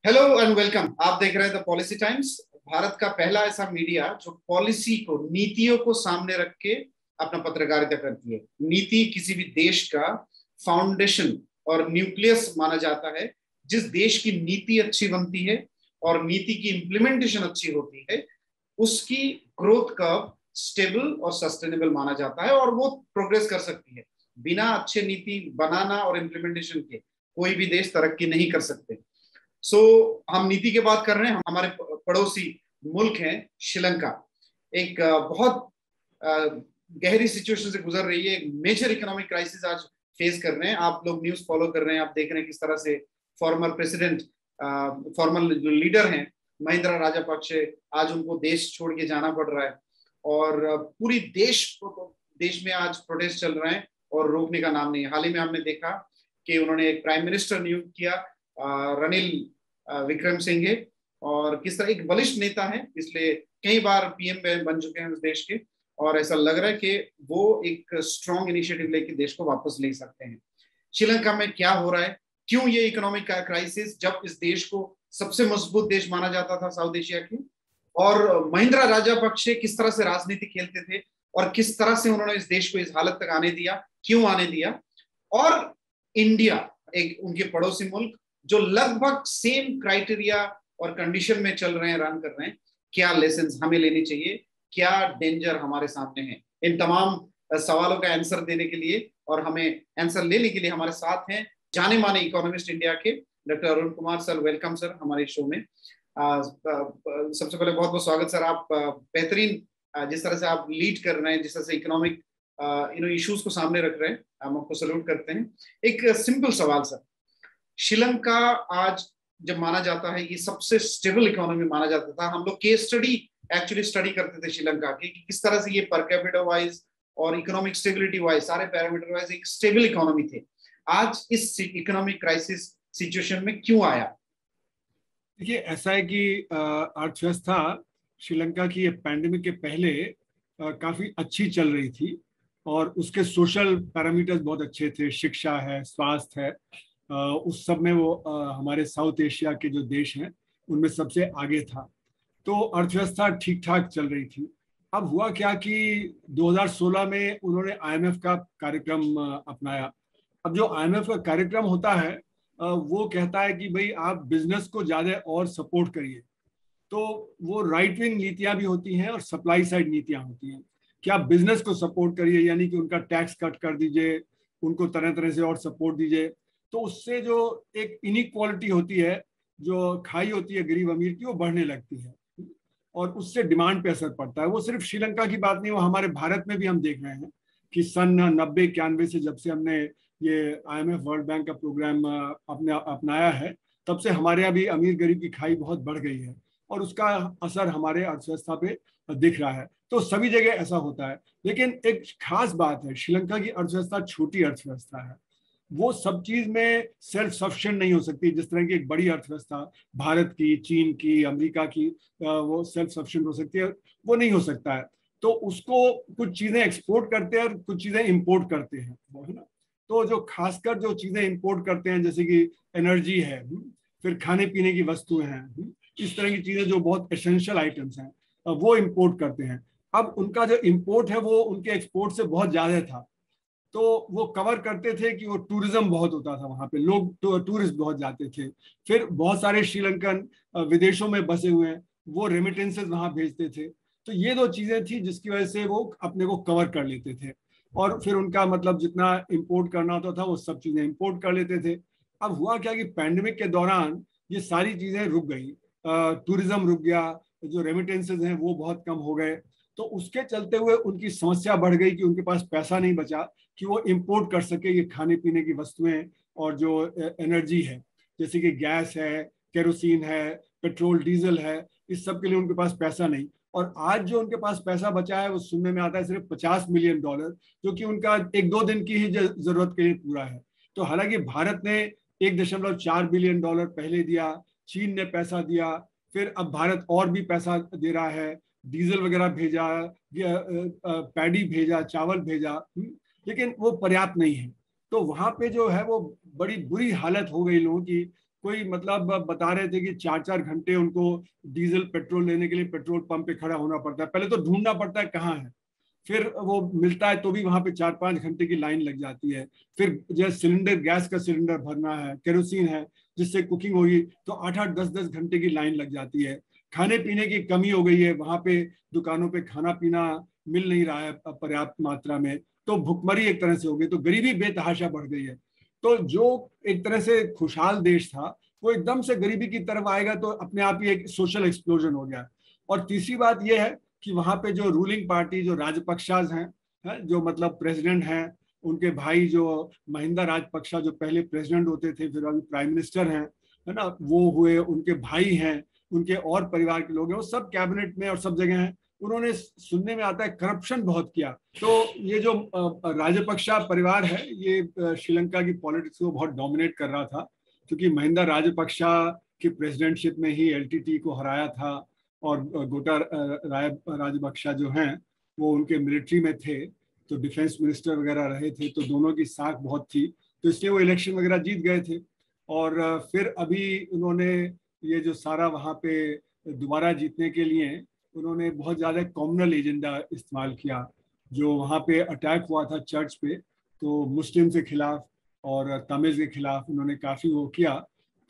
Hello and welcome. आप देख रहे हैं द पॉलिसी टाइम्स, भारत का पहला ऐसा मीडिया जो पॉलिसी को, नीतियों को सामने रख के अपना पत्रकारिता करती है। नीति किसी भी देश का फाउंडेशन और न्यूक्लियस माना जाता है। जिस देश की नीति अच्छी बनती है और नीति की इंप्लीमेंटेशन अच्छी होती है, उसकी ग्रोथ कर्व स्टेबल और सस्टेनेबल माना जाता है और वो प्रोग्रेस कर सकती है। बिना अच्छे नीति बनाना और इम्प्लीमेंटेशन के कोई भी देश तरक्की नहीं कर सकते। हम नीति की बात कर रहे हैं। हमारे पड़ोसी मुल्क है श्रीलंका। एक बहुत गहरी सिचुएशन से गुजर रही है। एक मेजर इकोनॉमिक क्राइसिस आज फेस कर रहे हैं। आप लोग न्यूज फॉलो कर रहे हैं, आप देख रहे हैं किस तरह से फॉर्मर प्रेसिडेंट, फॉर्मर जो लीडर हैं महिंद्रा राजापक्षे, आज उनको देश छोड़ के जाना पड़ रहा है। और पूरी देश में आज प्रोटेस्ट चल रहे हैं और रोकने का नाम नहीं है। हाल ही में हमने देखा कि उन्होंने एक प्राइम मिनिस्टर नियुक्त किया, रनिल विक्रमसिंघे, और किस तरह एक बलिष्ठ नेता है, इसलिए कई बार पीएम बन चुके हैं उस देश के। और ऐसा लग रहा है कि वो एक स्ट्रॉन्ग इनिशिएटिव लेके देश को वापस ले सकते हैं। श्रीलंका में क्या हो रहा है, क्यों ये इकोनॉमिक क्राइसिस, जब इस देश को सबसे मजबूत देश माना जाता था साउथ एशिया की, और महिंद्रा राजापक्षे किस तरह से राजनीति खेलते थे और किस तरह से उन्होंने इस देश को इस हालत तक आने दिया, क्यों आने दिया। और इंडिया, एक उनके पड़ोसी मुल्क जो लगभग सेम क्राइटेरिया और कंडीशन में चल रहे हैं, रन कर रहे हैं, क्या लेसन्स हमें लेने चाहिए, क्या डेंजर हमारे सामने है। इन तमाम सवालों का आंसर देने के लिए और हमें आंसर लेने के लिए हमारे साथ हैं जाने माने इकोनॉमिस्ट इंडिया के doctor Arun Kumar sir. Welcome sir हमारे शो में। सबसे पहले बहुत बहुत स्वागत सर। आप बेहतरीन जिस तरह से आप लीड कर रहे हैं, जिस तरह से इकोनॉमिक इश्यूज को सामने रख रहे हैं, हम आपको सल्यूट करते हैं। एक सिंपल सवाल सर, श्रीलंका आज जब माना जाता है, ये सबसे स्टेबल इकोनॉमी माना जाता था। हम लोग केस स्टडी एक्चुअली स्टडी करते थे श्रीलंका की, कि किस तरह से ये पर कैपिटा वाइज और इकोनॉमिक स्टेबिलिटी वाइज, सारे पैरामीटर वाइज एक स्टेबल इकोनॉमी थे। आज इस इकोनॉमिक क्राइसिस सिचुएशन में क्यों आया? देखिए, ऐसा है कि अर्थव्यवस्था श्रीलंका की पैंडेमिक के पहले काफी अच्छी चल रही थी और उसके सोशल पैरामीटर्स बहुत अच्छे थे। शिक्षा है, स्वास्थ्य है, उस सब में वो हमारे साउथ एशिया के जो देश हैं उनमें सबसे आगे था। तो अर्थव्यवस्था ठीक ठाक चल रही थी। अब हुआ क्या कि 2016 में उन्होंने आईएमएफ का कार्यक्रम अपनाया। अब जो आईएमएफ का कार्यक्रम होता है वो कहता है कि भाई आप बिजनेस को ज्यादा और सपोर्ट करिए। तो वो राइट विंग नीतियां भी होती हैं और सप्लाई साइड नीतियां होती हैं कि आप बिजनेस को सपोर्ट करिए, यानी कि उनका टैक्स कट कर दीजिए, उनको तरह तरह से और सपोर्ट दीजिए। तो उससे जो एक इनइक्वालिटी होती है, जो खाई होती है गरीब अमीर की, वो बढ़ने लगती है और उससे डिमांड पे असर पड़ता है। वो सिर्फ श्रीलंका की बात नहीं, वो हमारे भारत में भी हम देख रहे हैं कि सन 90-91 से जब से हमने ये आईएमएफ वर्ल्ड बैंक का प्रोग्राम अपनाया है, तब से हमारे यहाँ भी अमीर गरीब की खाई बहुत बढ़ गई है और उसका असर हमारे अर्थव्यवस्था पे दिख रहा है। तो सभी जगह ऐसा होता है। लेकिन एक खास बात है, श्रीलंका की अर्थव्यवस्था छोटी अर्थव्यवस्था है। वो सब चीज में सेल्फ सफिशिएंट नहीं हो सकती जिस तरह की एक बड़ी अर्थव्यवस्था भारत की, चीन की, अमेरिका की वो सेल्फ सफिशिएंट हो सकती है, वो नहीं हो सकता है। तो उसको कुछ चीजें एक्सपोर्ट करते हैं और कुछ चीजें इंपोर्ट करते हैं, है ना। तो जो खासकर जो चीजें इंपोर्ट करते हैं, जैसे कि एनर्जी है, फिर खाने पीने की वस्तुएं हैं, इस तरह की चीजें जो बहुत एसेंशियल आइटम्स हैं, वो इंपोर्ट करते हैं। अब उनका जो इंपोर्ट है वो उनके एक्सपोर्ट से बहुत ज्यादा था। तो वो कवर करते थे कि वो टूरिज्म बहुत होता था, वहां पे लोग टूरिस्ट बहुत जाते थे। फिर बहुत सारे श्रीलंकन विदेशों में बसे हुए हैं, वो रेमिटेंसेस वहां भेजते थे। तो ये दो चीजें थी जिसकी वजह से वो अपने को कवर कर लेते थे। और फिर उनका मतलब जितना इंपोर्ट करना होता था वो सब चीजें इंपोर्ट कर लेते थे। अब हुआ क्या कि पैंडेमिक के दौरान ये सारी चीजें रुक गई, टूरिज्म रुक गया, जो रेमिटेंसेज हैं वो बहुत कम हो गए। तो उसके चलते हुए उनकी समस्या बढ़ गई कि उनके पास पैसा नहीं बचा कि वो इंपोर्ट कर सके ये खाने पीने की वस्तुएं और जो एनर्जी है, जैसे कि गैस है, केरोसिन है, पेट्रोल डीजल है, इस सब के लिए उनके पास पैसा नहीं। और आज जो उनके पास पैसा बचा है वो सुनने में आता है सिर्फ $50 मिलियन, जो कि उनका 1-2 दिन की ही जरूरत के लिए पूरा है। तो हालांकि भारत ने $1.4 बिलियन पहले दिया, चीन ने पैसा दिया, फिर अब भारत और भी पैसा दे रहा है, डीजल वगैरह भेजा, पैडी भेजा, चावल भेजा, लेकिन वो पर्याप्त नहीं है। तो वहां पे जो है वो बड़ी बुरी हालत हो गई लोगों की कोई मतलब बता रहे थे कि 4-4 घंटे उनको डीजल पेट्रोल लेने के लिए पेट्रोल पंप पे खड़ा होना पड़ता है, पहले तो ढूंढना पड़ता है कहाँ है, फिर वो मिलता है तो भी वहां पे 4-5 घंटे की लाइन लग जाती है। फिर जैसे सिलेंडर, गैस का सिलेंडर भरना है, केरोसिन है जिससे कुकिंग होगी, तो 8-8 10-10 घंटे की लाइन लग जाती है। खाने पीने की कमी हो गई है, वहां पे दुकानों पे खाना पीना मिल नहीं रहा है पर्याप्त मात्रा में, तो भुखमरी एक तरह से हो गई, तो गरीबी बेतहाशा बढ़ गई है। तो जो एक तरह से खुशहाल देश था वो एकदम से गरीबी की तरफ आएगा, तो अपने आप ही एक सोशल एक्सप्लोजन हो गया। और तीसरी बात यह है कि वहां पे जो रूलिंग पार्टी, जो राजपक्षाज हैं, जो मतलब प्रेसिडेंट हैं, उनके भाई जो महिंदा राजपक्षा, जो पहले प्रेसिडेंट होते थे फिर अभी प्राइम मिनिस्टर हैं, है ना, वो हुए, उनके भाई हैं, उनके और परिवार के लोग हैं, वो सब कैबिनेट में और सब जगह हैं। उन्होंने, सुनने में आता है, करप्शन बहुत किया। तो ये जो राजपक्षा परिवार है, ये श्रीलंका की पॉलिटिक्स को बहुत डोमिनेट कर रहा था, क्योंकि महिंदा राजपक्षा की प्रेसिडेंटशिप में ही एलटीटी को हराया था, और गोटा राजपक्षा जो हैं वो उनके मिलिट्री में थे, तो डिफेंस मिनिस्टर वगैरह रहे थे, तो दोनों की साख बहुत थी, तो इसलिए वो इलेक्शन वगैरह जीत गए थे। और फिर अभी उन्होंने ये जो सारा वहाँ पे दोबारा जीतने के लिए उन्होंने बहुत ज़्यादा कॉम्युनल एजेंडा इस्तेमाल किया। जो वहाँ पे अटैक हुआ था चर्च पे, तो मुस्लिम के खिलाफ और तमिल के खिलाफ उन्होंने काफ़ी वो किया।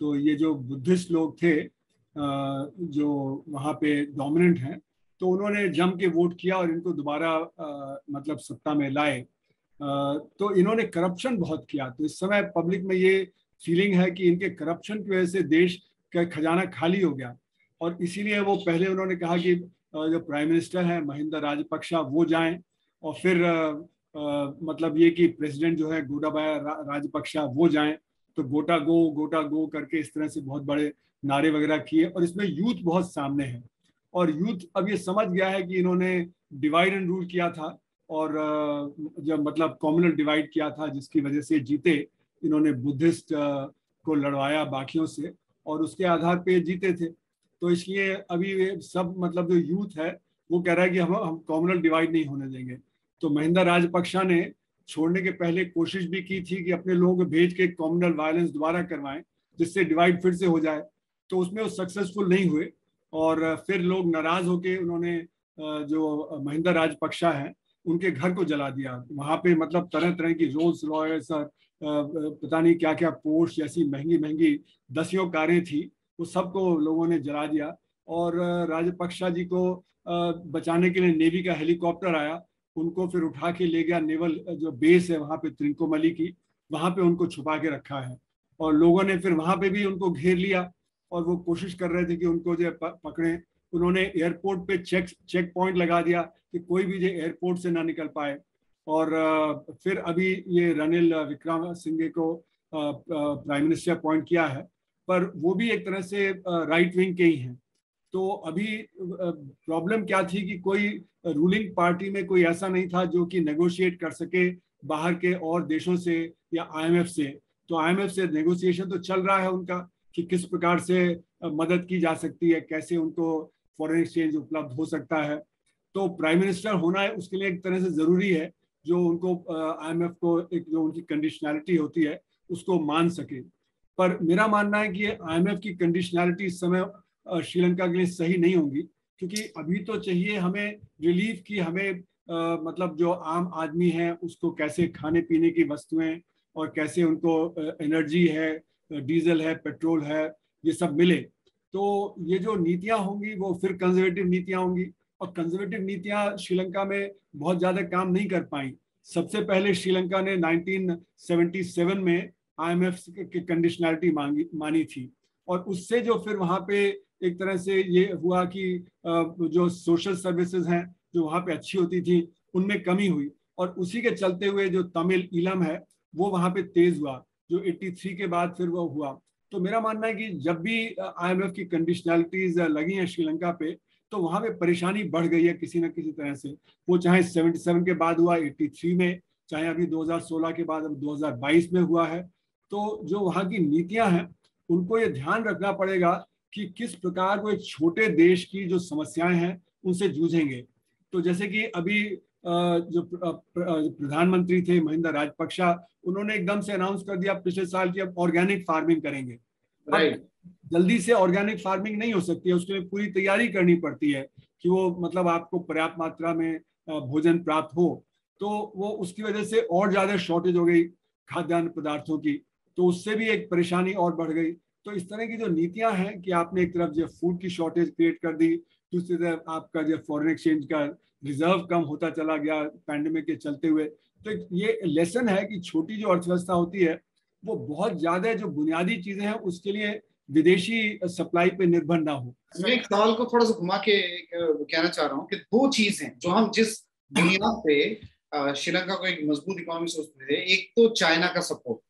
तो ये जो बुद्धिस्ट लोग थे जो वहाँ पे डोमिनेंट हैं, तो उन्होंने जम के वोट किया और इनको दोबारा मतलब सत्ता में लाए। तो इन्होंने करप्शन बहुत किया, तो इस समय पब्लिक में ये फीलिंग है कि इनके करप्शन की वजह से देश का खजाना खाली हो गया। और इसीलिए वो पहले उन्होंने कहा कि जो प्राइम मिनिस्टर हैं महिंदा राजपक्षा वो जाएं, और फिर मतलब ये कि प्रेसिडेंट जो है गोटाबाया राजपक्षा वो जाएं। तो गोटा गो करके इस तरह से बहुत बड़े नारे वगैरह किए, और इसमें यूथ बहुत सामने है। और यूथ अब ये समझ गया है कि इन्होंने डिवाइड एंड रूल किया था, और जब मतलब कम्युनल डिवाइड किया था जिसकी वजह से जीते, इन्होंने बुद्धिस्ट को लड़वाया बाकियों से और उसके आधार पे जीते थे। तो इसलिए अभी सब मतलब जो यूथ है वो कह रहा है कि हम कम्युनल डिवाइड नहीं होने देंगे। तो महिंदा राजपक्षा ने छोड़ने के पहले कोशिश भी की थी कि अपने लोगों को भेज के कम्युनल वायलेंस दोबारा करवाएं जिससे डिवाइड फिर से हो जाए, तो उसमें वो सक्सेसफुल नहीं हुए। और फिर लोग नाराज होके उन्होंने जो महिंदा राजपक्षा है उनके घर को जला दिया। वहां पे मतलब तरह तरह की रोल्स रॉयस, पता नहीं क्या क्या पोर्श जैसी महंगी महंगी 10 कारें थी, वो सबको लोगों ने जला दिया। और राजपक्षा जी को बचाने के लिए नेवी का हेलीकॉप्टर आया, उनको फिर उठा के ले गया नेवल जो बेस है वहां पे त्रिंकोमली की, वहां पे उनको छुपा के रखा है। और लोगों ने फिर वहां पे भी उनको घेर लिया और वो कोशिश कर रहे थे कि उनको जो पकड़े। उन्होंने एयरपोर्ट पे चेक पॉइंट लगा दिया कि कोई भी जो एयरपोर्ट से ना निकल पाए। और फिर अभी ये रनिल विक्रमसिंघे को प्राइम मिनिस्टर अपॉइंट किया है, पर वो भी एक तरह से राइट विंग के ही हैं। तो अभी प्रॉब्लम क्या थी कि कोई रूलिंग पार्टी में कोई ऐसा नहीं था जो कि नेगोशिएट कर सके बाहर के और देशों से या आईएमएफ से। तो आईएमएफ से नेगोशिएशन तो चल रहा है उनका कि किस प्रकार से मदद की जा सकती है, कैसे उनको फॉरेन एक्सचेंज उपलब्ध हो सकता है। तो प्राइम मिनिस्टर होना है उसके लिए एक तरह से जरूरी है जो उनको आईएमएफ को एक जो उनकी कंडीशनैलिटी होती है उसको मान सके। पर मेरा मानना है कि आईएमएफ की कंडीशनैलिटी इस समय श्रीलंका के लिए सही नहीं होंगी, क्योंकि अभी तो चाहिए हमें रिलीफ की, हमें मतलब जो आम आदमी है उसको कैसे खाने पीने की वस्तुएं और कैसे उनको एनर्जी है, डीजल है, पेट्रोल है, ये सब मिले। तो ये जो नीतियां होंगी वो फिर कंजर्वेटिव नीतियां होंगी, और कंजर्वेटिव नीतियां श्रीलंका में बहुत ज्यादा काम नहीं कर पाई। सबसे पहले श्रीलंका ने 1977 में आईएमएफ की कंडीशनैलिटी मानी थी, और उससे जो फिर वहां पे एक तरह से ये हुआ कि जो सोशल सर्विसेज हैं जो वहां पे अच्छी होती थी उनमें कमी हुई, और उसी के चलते हुए जो तमिल ईलम है वो वहां पे तेज हुआ, जो 83 के बाद फिर वो हुआ। तो मेरा मानना है कि जब भी आईएमएफ की कंडीशनैलिटीज लगी हैं श्रीलंका पे, तो वहां पे परेशानी बढ़ गई है किसी न किसी तरह से। वो चाहे 77 के बाद हुआ, 83 में, चाहे अभी 2016 के बाद अब 2022 में हुआ है। तो जो वहाँ की नीतियां हैं उनको ये ध्यान रखना पड़ेगा कि किस प्रकार वो एक छोटे देश की जो समस्याएं हैं उनसे जूझेंगे। तो जैसे कि अभी जो प्रधानमंत्री थे महिंदा राजपक्षा, उन्होंने एकदम से अनाउंस कर दिया पिछले साल की अब ऑर्गेनिक फार्मिंग करेंगे। राइट। जल्दी से ऑर्गेनिक फार्मिंग नहीं हो सकती है, उसके लिए पूरी तैयारी करनी पड़ती है कि वो मतलब आपको पर्याप्त मात्रा में भोजन प्राप्त हो। तो वो उसकी वजह से और ज्यादा शॉर्टेज हो गई खाद्यान्न पदार्थों की, तो उससे भी एक परेशानी और बढ़ गई। तो इस तरह की जो नीतियां हैं कि आपने एक तरफ जो फूड की शॉर्टेज क्रिएट कर दी, दूसरी तरफ आपका जो फॉरेन एक्सचेंज का रिजर्व कम होता चला गया पैंडेमिक के चलते हुए। तो ये लेसन है कि छोटी जो अर्थव्यवस्था होती है वो बहुत ज्यादा जो बुनियादी चीजें हैं उसके लिए विदेशी सप्लाई पे निर्भर ना हो। मैं एक सवाल को थोड़ा सा घुमा के कहना चाह रहा हूँ कि दो चीज हैं जो हम जिस बुनियाद पे श्रीलंका को एक मजबूत इकोनॉमी सोचते थे। एक तो चाइना का सपोर्ट।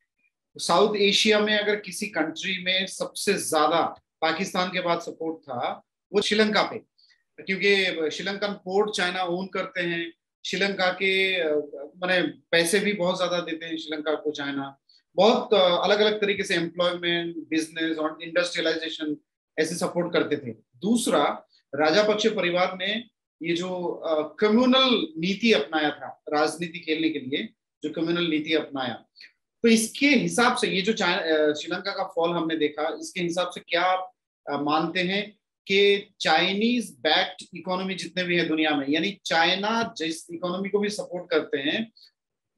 साउथ एशिया में अगर किसी कंट्री में सबसे ज्यादा पाकिस्तान के बाद सपोर्ट था वो श्रीलंका पे, क्योंकि श्रीलंकन पोर्ट चाइना ओन करते हैं। श्रीलंका के माने पैसे भी बहुत ज्यादा देते हैं श्रीलंका को चाइना। बहुत अलग अलग तरीके से एम्प्लॉयमेंट, बिजनेस और इंडस्ट्रियलाइजेशन ऐसे सपोर्ट करते थे। दूसरा, राजापक्षे परिवार ने ये जो कम्युनल नीति अपनाया था राजनीति खेलने के लिए, जो कम्युनल नीति अपनाया, तो इसके हिसाब से ये जो श्रीलंका का फॉल हमने देखा, इसके हिसाब से क्या आप मानते हैं कि चाइनीज बैक्ड इकोनॉमी जितने भी है दुनिया में, यानी चाइना जिस इकोनॉमी को भी सपोर्ट करते हैं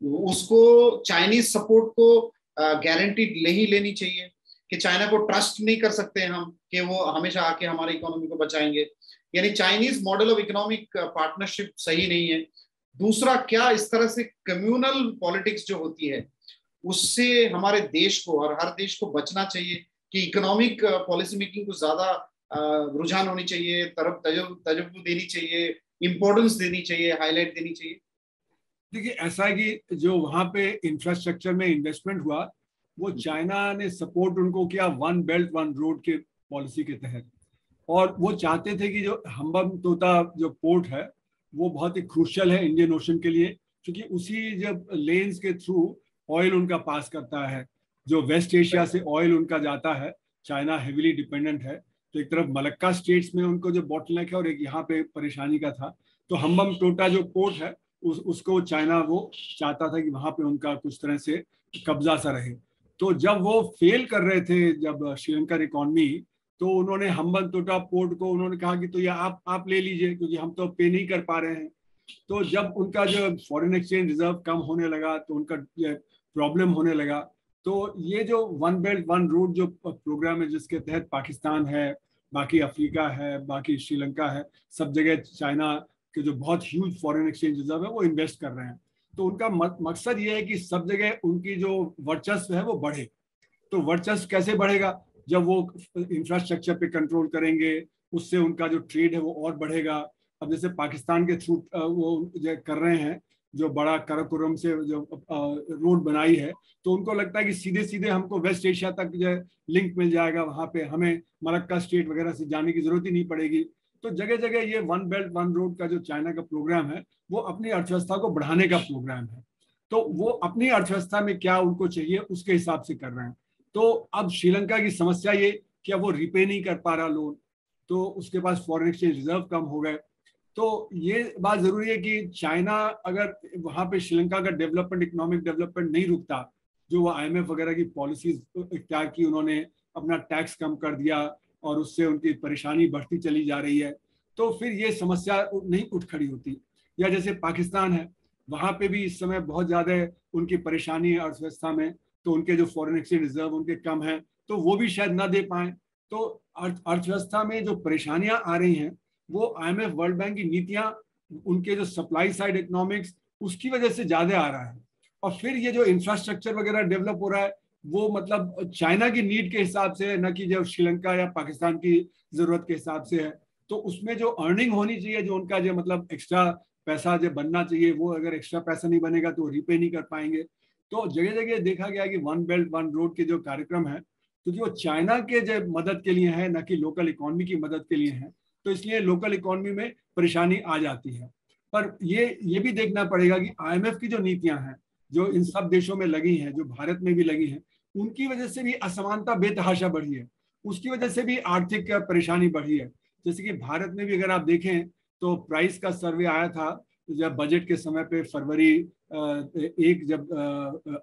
उसको चाइनीज सपोर्ट को गारंटी ले ही लेनी चाहिए कि चाइना को ट्रस्ट नहीं कर सकते हम कि वो हमेशा आके हमारी इकोनॉमी को बचाएंगे, यानी Chinese model of economic partnership सही नहीं है। दूसरा, क्या इस तरह से कम्युनल पॉलिटिक्स जो होती है उससे हमारे देश को और हर देश को बचना चाहिए कि इकोनॉमिक पॉलिसी मेकिंग को ज्यादा रुझान होनी चाहिए, तरफ तजव्वुज देनी चाहिए, इंपॉर्टेंस देनी चाहिए, हाईलाइट देनी चाहिए? देखिए, ऐसा है कि जो वहां पे इंफ्रास्ट्रक्चर में इन्वेस्टमेंट हुआ वो चाइना ने सपोर्ट उनको किया वन बेल्ट वन रोड के पॉलिसी के तहत। और वो चाहते थे कि जो हम्बनटोटा जो पोर्ट है वो बहुत ही क्रूशियल है इंडियन ओशन के लिए, क्योंकि उसी जब लेन्स के थ्रू ऑयल उनका पास करता है, जो वेस्ट एशिया से ऑयल उनका जाता है, चाइना हेविली डिपेंडेंट है। तो एक तरफ मलक्का स्टेट्स में उनको जो बॉटलनेक है और एक यहाँ पे परेशानी का था, तो हम्बनटोटा जो पोर्ट है उसको चाइना वो चाहता था कि वहां पे उनका कुछ तरह से कब्जा सा रहे। तो जब वो फेल कर रहे थे, जब श्रीलंका इकोनॉमी, तो उन्होंने हम्बनटोटा पोर्ट को उन्होंने कहा कि तो ये आप ले लीजिए क्योंकि हम तो पे नहीं कर पा रहे हैं। तो जब उनका जो फॉरेन एक्सचेंज रिजर्व कम होने लगा तो उनका प्रॉब्लम होने लगा। तो ये जो वन बेल्ट वन रोड जो प्रोग्राम है जिसके तहत पाकिस्तान है, बाकी अफ्रीका है, बाकी श्रीलंका है, सब जगह चाइना के जो बहुत ह्यूज फॉरेन एक्सचेंज रिजर्व है वो इन्वेस्ट कर रहे हैं। तो उनका मकसद ये है कि सब जगह उनकी जो वर्चस्व है वो बढ़े। तो वर्चस्व कैसे बढ़ेगा? जब वो इंफ्रास्ट्रक्चर पे कंट्रोल करेंगे, उससे उनका जो ट्रेड है वो और बढ़ेगा। अब जैसे पाकिस्तान के थ्रू वो जो कर रहे हैं, जो बड़ा कराकोरम से जो रोड बनाई है, तो उनको लगता है कि सीधे सीधे हमको वेस्ट एशिया तक जो लिंक मिल जाएगा, वहां पे हमें मलक्का स्टेट वगैरह से जाने की जरूरत ही नहीं पड़ेगी। तो जगह जगह ये वन बेल्ट वन रोड का जो चाइना का प्रोग्राम है वो अपनी अर्थव्यवस्था को बढ़ाने का प्रोग्राम है। तो वो अपनी अर्थव्यवस्था में क्या उनको चाहिए उसके हिसाब से कर रहे हैं। तो अब श्रीलंका की समस्या ये कि अब वो रिपे नहीं कर पा रहा लोन, तो उसके पास फॉरेन एक्सचेंज रिजर्व कम हो गए। तो ये बात जरूरी है कि चाइना अगर वहां पे श्रीलंका का डेवलपमेंट, इकोनॉमिक डेवलपमेंट नहीं रुकता, जो वो IMF वगैरह की पॉलिसीज इख्तियार की, उन्होंने अपना टैक्स कम कर दिया और उससे उनकी परेशानी बढ़ती चली जा रही है, तो फिर ये समस्या नहीं उठ खड़ी होती। या जैसे पाकिस्तान है, वहां पे भी इस समय बहुत ज्यादा उनकी परेशानी है अर्थव्यवस्था में, तो उनके जो फॉरेन एक्सचेंज रिजर्व उनके कम है, तो वो भी शायद ना दे पाए। तो अर्थव्यवस्था में जो परेशानियां आ रही हैं वो IMF वर्ल्ड बैंक की नीतियां, उनके जो सप्लाई साइड इकोनॉमिक्स, उसकी वजह से ज्यादा आ रहा है। और फिर ये जो इंफ्रास्ट्रक्चर वगैरह डेवलप हो रहा है वो मतलब चाइना की नीड के हिसाब से है, न कि जो श्रीलंका या पाकिस्तान की जरूरत के हिसाब से है। तो उसमें जो अर्निंग होनी चाहिए, जो उनका जो मतलब एक्स्ट्रा पैसा जो बनना चाहिए, वो अगर एक्स्ट्रा पैसा नहीं बनेगा तो रिपे नहीं कर पाएंगे। तो जगह जगह देखा गया कि वन बेल्ट वन रोड के जो कार्यक्रम है, क्योंकि वो चाइना के जो मदद के लिए है, न कि लोकल इकोनॉमी की मदद के लिए है, तो इसलिए लोकल इकोनॉमी में परेशानी आ जाती है। पर ये भी देखना पड़ेगा कि IMF की जो नीतियां हैं, जो इन सब देशों में लगी हैं, जो भारत में भी लगी हैं, उनकी वजह से भी असमानता बेतहाशा बढ़ी है, उसकी वजह से भी आर्थिक परेशानी बढ़ी है। जैसे कि भारत में भी अगर आप देखें तो प्राइस का सर्वे आया था जब बजट के समय पे, फरवरी 1, जब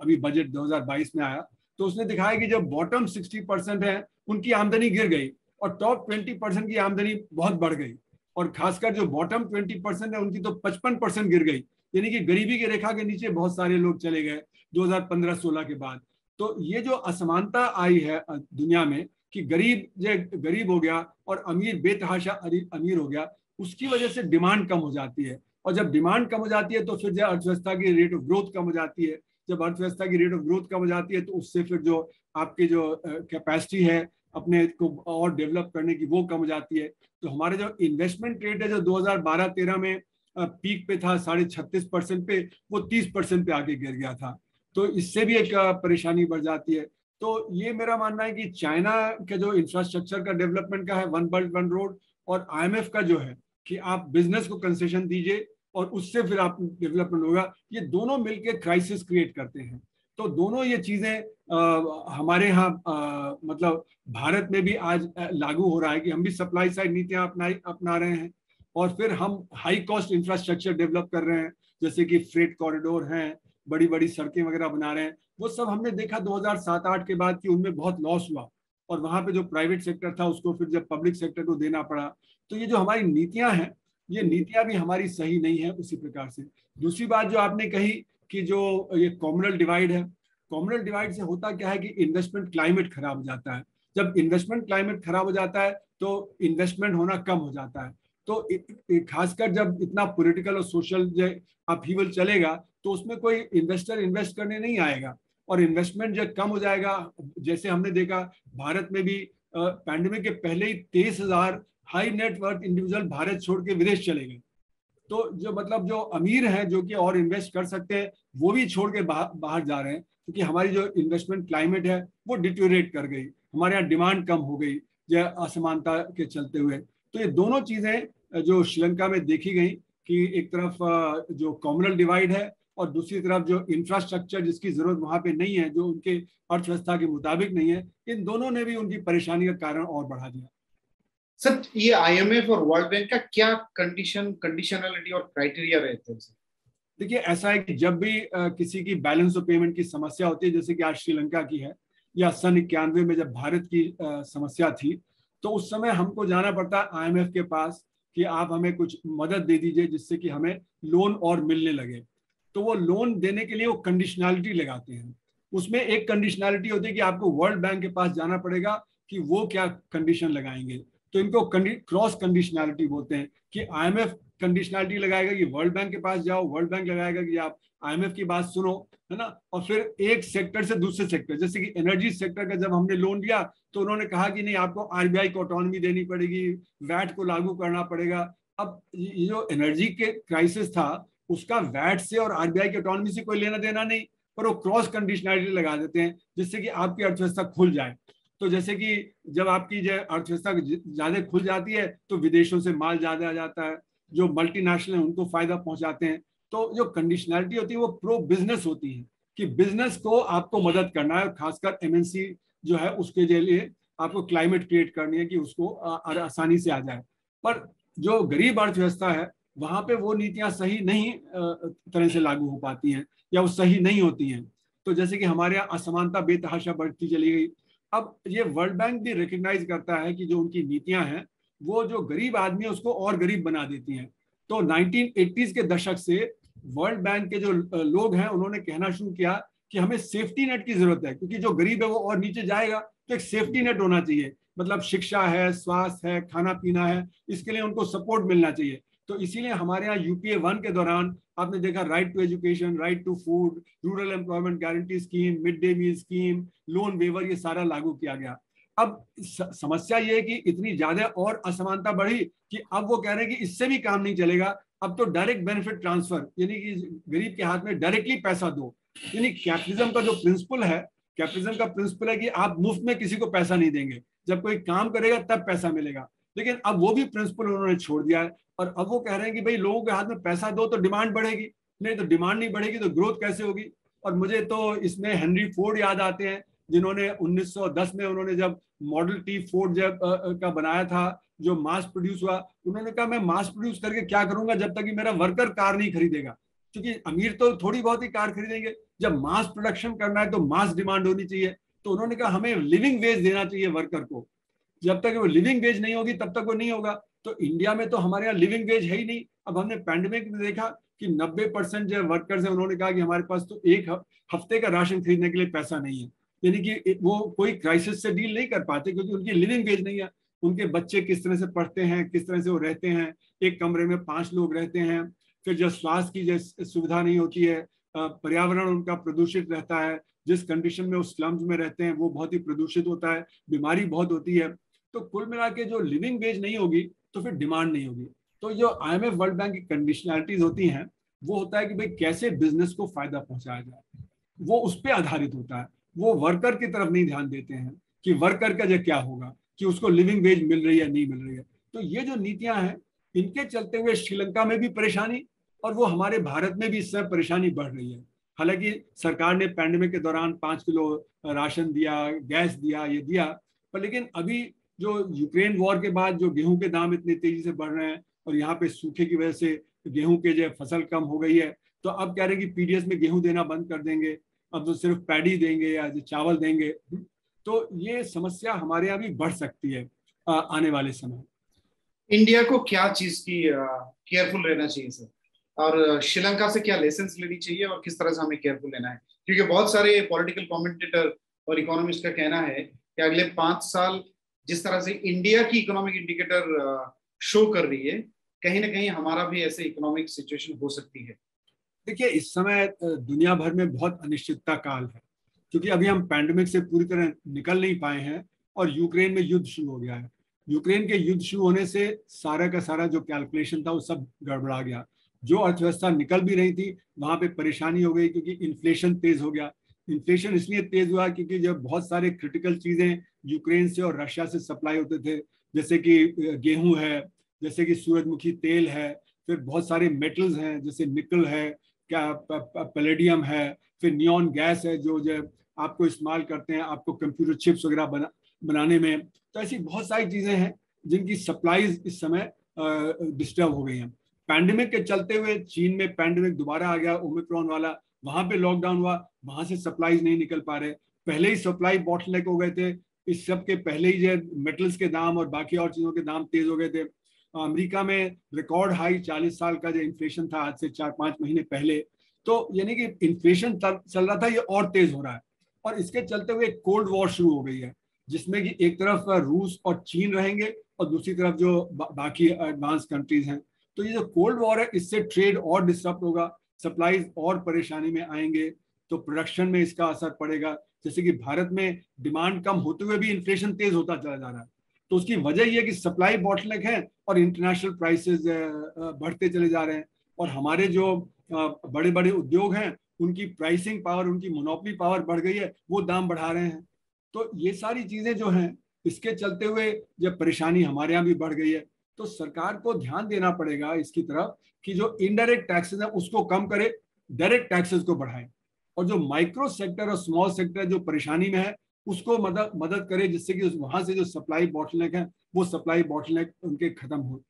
अभी बजट 2022 में आया, तो उसने दिखाया कि जब बॉटम 60% है उनकी आमदनी गिर गई और टॉप 20% की आमदनी बहुत बढ़ गई, और खासकर जो बॉटम 20% है उनकी तो 55% गिर गई, यानी कि गरीबी की रेखा के नीचे बहुत सारे लोग चले गए 2015-16 के बाद। तो ये जो असमानता आई है दुनिया में कि गरीब हो गया और अमीर बेतहाशा अमीर हो गया, उसकी वजह से डिमांड कम हो जाती है, और जब डिमांड कम हो जाती है तो फिर जो अर्थव्यवस्था की रेट ऑफ ग्रोथ कम हो जाती है। जब अर्थव्यवस्था की रेट ऑफ ग्रोथ कम हो जाती है तो उससे फिर जो आपकी जो कैपेसिटी है अपने को और डेवलप करने की वो कम हो जाती है। तो हमारे जो इन्वेस्टमेंट रेट है जो 2012-13 में पीक पे था 36.5% पे, वो 30% पे आके गिर गया था। तो इससे भी एक परेशानी बढ़ जाती है। तो ये मेरा मानना है कि चाइना के जो इंफ्रास्ट्रक्चर का डेवलपमेंट का है, वन बेल्ट वन रोड, और IMF का जो है कि आप बिजनेस को कंसेशन दीजिए और उससे फिर आप डेवलपमेंट होगा, ये दोनों मिलकर क्राइसिस क्रिएट करते हैं। तो दोनों ये चीजें हमारे यहाँ मतलब भारत में भी आज लागू हो रहा है कि हम भी सप्लाई साइड नीतियां अपना रहे हैं, और फिर हम हाई कॉस्ट इंफ्रास्ट्रक्चर डेवलप कर रहे हैं, जैसे कि फ्रेट कॉरिडोर हैं, बड़ी बड़ी सड़कें वगैरह बना रहे हैं। वो सब हमने देखा 2007-8 के बाद कि उनमें बहुत लॉस हुआ, और वहां पे जो प्राइवेट सेक्टर था उसको फिर जब पब्लिक सेक्टर को देना पड़ा। तो ये जो हमारी नीतियां हैं, ये नीतियां भी हमारी सही नहीं है उसी प्रकार से। दूसरी बात जो आपने कही कि जो ये कॉम्युनल डिवाइड है, कॉम्युनल डिवाइड से होता क्या है कि इन्वेस्टमेंट क्लाइमेट खराब हो जाता है। जब इन्वेस्टमेंट क्लाइमेट खराब हो जाता है तो इन्वेस्टमेंट होना कम हो जाता है। तो खासकर जब इतना पॉलिटिकल और सोशल जो अपहीवल चलेगा तो उसमें कोई इन्वेस्टर इन्वेस्ट करने नहीं आएगा, और इन्वेस्टमेंट जब कम हो जाएगा, जैसे हमने देखा भारत में भी पैंडेमिक के पहले ही 23,000 हाई नेटवर्थ इंडिविजुअल भारत छोड़ के विदेश चले गए। तो जो मतलब जो अमीर हैं जो कि और इन्वेस्ट कर सकते हैं वो भी छोड़ के बाहर जा रहे हैं, क्योंकि हमारी जो इन्वेस्टमेंट क्लाइमेट है वो डिटोरेट कर गई, हमारे यहाँ डिमांड कम हो गई जो असमानता के चलते हुए। तो ये दोनों चीजें जो श्रीलंका में देखी गई कि एक तरफ जो कॉम्युनल डिवाइड है और दूसरी तरफ जो इंफ्रास्ट्रक्चर जिसकी जरूरत वहां पे नहीं है, जो उनके अर्थव्यवस्था के मुताबिक नहीं है, इन दोनों ने भी उनकी परेशानी का कारण और बढ़ा दिया। सर, ये IMF और वर्ल्ड बैंक का क्या कंडीशनलिटी और क्राइटेरिया रहते हैं? देखिए, ऐसा है कि जब भी किसी की बैलेंस ऑफ पेमेंट की समस्या होती है, जैसे कि आज श्रीलंका की है, या सन 91 में जब भारत की समस्या थी, तो उस समय हमको जाना पड़ता IMF के पास कि आप हमें कुछ मदद दे दीजिए जिससे कि हमें लोन और मिलने लगे। तो वो लोन देने के लिए वो कंडीशनैलिटी लगाते हैं। उसमें एक कंडीशनैलिटी होती है कि आपको वर्ल्ड बैंक के पास जाना पड़ेगा कि वो क्या कंडीशन लगाएंगे। तो इनको क्रॉस कंडीशनैलिटी बोलते हैं कि IMF कंडीशनैलिटी लगाएगा कि वर्ल्ड बैंक के पास जाओ, वर्ल्ड बैंक लगाएगा कि आप IMF की बात सुनो, है ना। और फिर एक सेक्टर से दूसरे सेक्टर, जैसे कि एनर्जी सेक्टर का जब हमने लोन लिया तो उन्होंने कहा कि नहीं, आपको RBI को ऑटोनॉमी देनी पड़ेगी, वैट को लागू करना पड़ेगा। अब ये जो एनर्जी के क्राइसिस था उसका वैट से और RBI की ऑटोनॉमी से कोई लेना देना नहीं, पर वो क्रॉस कंडीशनैलिटी लगा देते हैं जिससे कि आपकी अर्थव्यवस्था खुल जाए। तो जैसे कि जब आपकी अर्थव्यवस्था ज्यादा खुल जाती है तो विदेशों से माल ज्यादा आ जाता है, जो मल्टीनेशनल है उनको फायदा पहुंचाते हैं। तो जो कंडीशनैलिटी होती है वो प्रो बिजनेस होती है कि बिजनेस को आपको मदद करना है, और खासकर MNC जो है उसके लिए आपको क्लाइमेट क्रिएट करनी है कि उसको आसानी से आ जाए। पर जो गरीब अर्थव्यवस्था है वहां पे वो नीतियां सही नहीं तरह से लागू हो पाती हैं, या वो सही नहीं होती हैं। तो जैसे कि हमारे यहाँ असमानता बेतहाशा बढ़ती चली गई। अब ये वर्ल्ड बैंक भी रिकग्नाइज करता है कि जो उनकी नीतियां हैं वो जो गरीब आदमी है उसको और गरीब बना देती हैं। तो 1980s के दशक से वर्ल्ड बैंक के जो लोग हैं उन्होंने कहना शुरू किया कि हमें सेफ्टी नेट की जरूरत है, क्योंकि जो गरीब है वो और नीचे जाएगा, तो एक सेफ्टी नेट होना चाहिए। मतलब शिक्षा है, स्वास्थ्य है, खाना पीना है, इसके लिए उनको सपोर्ट मिलना चाहिए। तो इसीलिए हमारे यहाँ UPA 1 के दौरान आपने देखा right to education, right to food, rural employment guarantee scheme, mid day meal scheme, loan waiver, ये सारा लागू किया गया। अब समस्या ये है कि इतनी ज्यादा और असमानता बढ़ी कि अब वो कह रहे हैं कि इससे भी काम नहीं चलेगा, अब तो डायरेक्ट बेनिफिट ट्रांसफर, यानी कि गरीब के हाथ में डायरेक्टली पैसा दो। यानी कैपिटलिज्म का जो प्रिंसिपल है, कैपिटलिज्म का प्रिंसिपल है कि आप मुफ्त में किसी को पैसा नहीं देंगे, जब कोई काम करेगा तब पैसा मिलेगा। लेकिन अब वो भी प्रिंसिपल उन्होंने छोड़ दिया है, और अब वो कह रहे हैं कि भाई लोगों के हाथ में पैसा दो तो डिमांड बढ़ेगी, नहीं तो डिमांड नहीं बढ़ेगी तो ग्रोथ कैसे होगी। और मुझे तो इसमें हेनरी फोर्ड याद आते हैं, जिन्होंने 1910 में उन्होंने जब मॉडल T फोर्ड जब का बनाया था, जो मास प्रोड्यूस हुआ, उन्होंने कहा मैं मास प्रोड्यूस करके क्या करूंगा जब तक कि मेरा वर्कर कार नहीं खरीदेगा, क्योंकि अमीर तो थोड़ी बहुत ही कार खरीदेंगे। जब मास प्रोडक्शन करना है तो मास डिमांड होनी चाहिए। तो उन्होंने कहा हमें लिविंग वेज देना चाहिए वर्कर को, जब तक वो लिविंग वेज नहीं होगी तब तक वो नहीं होगा। तो इंडिया में तो हमारे यहाँ लिविंग वेज है ही नहीं। अब हमने पैंडेमिक में देखा कि 90% जो वर्कर्स हैं उन्होंने कहा कि हमारे पास तो एक हफ्ते का राशन खरीदने के लिए पैसा नहीं है, यानी कि वो कोई क्राइसिस से डील नहीं कर पाते क्योंकि उनकी लिविंग वेज नहीं है। उनके बच्चे किस तरह से पढ़ते हैं, किस तरह से वो रहते हैं, एक कमरे में 5 लोग रहते हैं, फिर जो स्वास्थ्य की सुविधा नहीं होती है, पर्यावरण उनका प्रदूषित रहता है, जिस कंडीशन में उस स्लम्स में रहते हैं वो बहुत ही प्रदूषित होता है, बीमारी बहुत होती है। तो कुल मिला के जो लिविंग वेज नहीं होगी तो फिर डिमांड नहीं होगी। तो जो IMF वर्ल्ड बैंक की कंडीशनलिटीज होती हैं वो होता है कि भाई कैसे बिजनेस को फायदा पहुंचाया जाए, वो उस पर आधारित होता है। वो वर्कर की तरफ नहीं ध्यान देते हैं कि वर्कर का जो क्या होगा, कि उसको लिविंग वेज मिल रही है नहीं मिल रही है। तो ये जो नीतियां हैं इनके चलते हुए श्रीलंका में भी परेशानी, और वो हमारे भारत में भी इस समय परेशानी बढ़ रही है। हालांकि सरकार ने पैंडेमिक के दौरान 5 किलो राशन दिया, गैस दिया, ये दिया, पर लेकिन अभी जो यूक्रेन वॉर के बाद जो गेहूं के दाम इतनी तेजी से बढ़ रहे हैं और यहाँ पे सूखे की वजह से गेहूं के जो फसल कम हो गई है, तो अब कह रहे हैं कि PDS में गेहूं देना बंद कर देंगे, अब तो सिर्फ पैडी देंगे या चावल देंगे। तो ये समस्या हमारे यहाँ भी बढ़ सकती है आने वाले समय। इंडिया को क्या चीज की केयरफुल रहना चाहिए सर, और श्रीलंका से क्या लेसन्स लेनी चाहिए और किस तरह से हमें केयरफुल लेना है? क्योंकि बहुत सारे पॉलिटिकल कमेंटेटर और इकोनॉमिस्ट का कहना है कि अगले 5 साल जिस तरह से इंडिया की इकोनॉमिक इंडिकेटर शो कर रही है, कहीं ना कहीं हमारा भी ऐसे इकोनॉमिक सिचुएशन हो सकती है। देखिए इस समय दुनिया भर में बहुत अनिश्चितता काल है, क्योंकि अभी हम पैंडेमिक से पूरी तरह निकल नहीं पाए हैं और यूक्रेन में युद्ध शुरू हो गया है। यूक्रेन के युद्ध शुरू होने से सारा का सारा जो कैलकुलेशन था वो सब गड़बड़ा गया। जो अर्थव्यवस्था निकल भी रही थी वहां पे परेशानी हो गई, क्योंकि इन्फ्लेशन तेज हो गया। इन्फ्लेशन इसलिए तेज हुआ क्योंकि जब बहुत सारे क्रिटिकल चीजें यूक्रेन से और रशिया से सप्लाई होते थे, जैसे कि गेहूं है, जैसे कि सूरजमुखी तेल है, फिर बहुत सारे मेटल्स हैं जैसे निकल है, क्या पैलेडियम है, फिर नियॉन गैस है जो आपको इस्तेमाल करते हैं आपको कंप्यूटर चिप्स वगैरह बनाने में। तो ऐसी बहुत सारी चीजें हैं जिनकी सप्लाईज इस समय डिस्टर्ब हो गई हैं। पैंडेमिक के चलते हुए चीन में पैंडेमिक दोबारा आ गया ओमिक्रॉन वाला, वहां पे लॉकडाउन हुआ, वहां से सप्लाईज नहीं निकल पा रहे। पहले ही सप्लाई बॉटलनेक हो गए थे, इस सब के पहले ही जो मेटल्स के दाम और बाकी और चीजों के दाम तेज हो गए थे। अमेरिका में रिकॉर्ड हाई 40 साल का जो इन्फ्लेशन था आज से 4-5 महीने पहले। तो यानी कि इन्फ्लेशन चल रहा था, ये और तेज हो रहा है। और इसके चलते हुए कोल्ड वॉर शुरू हो गई है, जिसमें कि एक तरफ रूस और चीन रहेंगे और दूसरी तरफ जो बाकी एडवांस कंट्रीज हैं। तो ये जो कोल्ड वॉर है इससे ट्रेड और डिस्टर्ब होगा, सप्लाईज और परेशानी में आएंगे, तो प्रोडक्शन में इसका असर पड़ेगा। जैसे कि भारत में डिमांड कम होते हुए भी इन्फ्लेशन तेज होता चला जा रहा है, तो उसकी वजह यह है कि सप्लाई बॉटलनेक है और इंटरनेशनल प्राइसेस बढ़ते चले जा रहे हैं। और हमारे जो बड़े बड़े उद्योग हैं उनकी प्राइसिंग पावर, उनकी मोनोपोली पावर बढ़ गई है, वो दाम बढ़ा रहे हैं। तो ये सारी चीजें जो हैं इसके चलते हुए जब परेशानी हमारे यहाँ भी बढ़ गई है, तो सरकार को ध्यान देना पड़ेगा इसकी तरफ कि जो इनडायरेक्ट टैक्सेस है उसको कम करे, डायरेक्ट टैक्सेस को बढ़ाए, और जो माइक्रो सेक्टर और स्मॉल सेक्टर जो परेशानी में है उसको मदद करे, जिससे कि वहां से जो सप्लाई बॉटलनेक है वो सप्लाई बॉटलनेक उनके खत्म हो।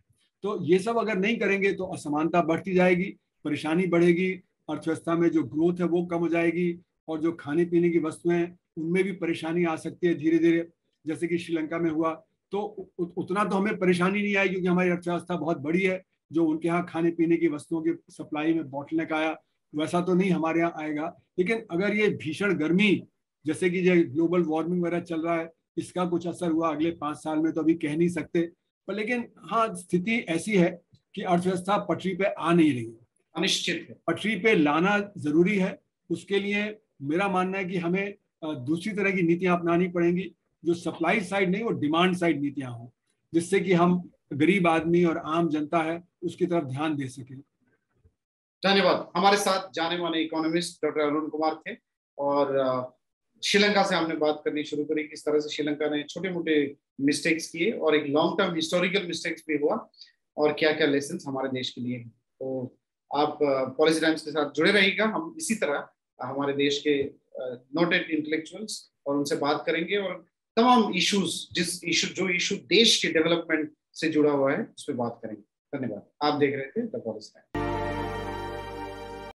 तो ये सब अगर नहीं करेंगे तो असमानता बढ़ती जाएगी, परेशानी बढ़ेगी, अर्थव्यवस्था में जो ग्रोथ है वो कम हो जाएगी, और जो खाने पीने की वस्तुएं उनमें भी परेशानी आ सकती है धीरे धीरे, जैसे कि श्रीलंका में हुआ। तो उतना तो हमें परेशानी नहीं आई क्योंकि हमारी अर्थव्यवस्था बहुत बड़ी है। जो उनके यहाँ खाने पीने की वस्तुओं की सप्लाई में बॉटलनेक आया वैसा तो नहीं हमारे यहाँ आएगा। लेकिन अगर ये भीषण गर्मी, जैसे कि जो ग्लोबल वार्मिंग वगैरह चल रहा है, इसका कुछ असर हुआ अगले 5 साल में तो अभी कह नहीं सकते। पर लेकिन हाँ, स्थिति ऐसी है कि अर्थव्यवस्था पटरी पे आ नहीं रही है, अनिश्चित है। पटरी पे लाना जरूरी है। उसके लिए मेरा मानना है कि हमें दूसरी तरह की नीतियां अपनानी पड़ेंगी, जो सप्लाई साइड नहीं, वो डिमांड साइड नीतियां हों, जिससे कि हम गरीब आदमी और आम जनता है उसकी तरफ ध्यान दे सकें। धन्यवाद। हमारे साथ जाने माने इकोनॉमिस्ट डॉक्टर अरुण कुमार थे, और श्रीलंका से हमने बात करनी शुरू करी, किस तरह से श्रीलंका ने छोटे मोटे मिस्टेक्स किए और एक लॉन्ग टर्म हिस्टोरिकल मिस्टेक्स भी हुआ, और क्या क्या लेसन हमारे देश के लिए हैं। तो आप पॉलिसी टाइम्स के साथ जुड़े रहिएगा। हम इसी तरह हमारे देश के नोटेड इंटेलेक्चुअल्स और उनसे बात करेंगे, और तमाम इश्यूज जो इशू देश के डेवलपमेंट से जुड़ा हुआ है उस पर बात करेंगे। धन्यवाद। आप देख रहे थे द पॉलिसी टाइम्स।